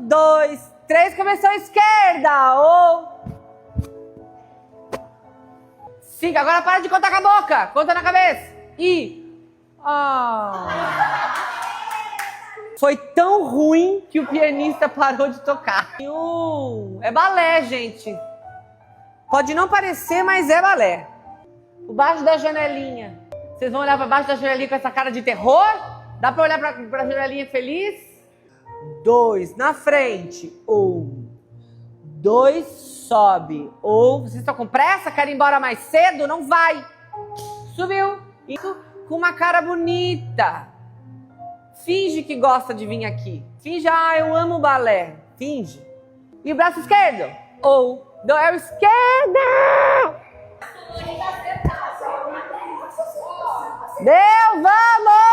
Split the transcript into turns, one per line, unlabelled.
2, 3, começou a esquerda. Ou 5, agora para de contar com a boca. Conta na cabeça. Foi tão ruim que o pianista parou de tocar. É balé, gente. Pode não parecer, mas é balé. O baixo da janelinha. Vocês vão olhar para baixo da janelinha com essa cara de terror? Dá para olhar para a janelinha feliz? 2, na frente. 1, 2, sobe. Ou, vocês estão com pressa? Querem ir embora mais cedo? Não vai. Subiu. Isso com uma cara bonita. Finge que gosta de vir aqui. Finge, eu amo balé. Finge. E o braço esquerdo? Ou, é o esquerdo. Deu, vamos!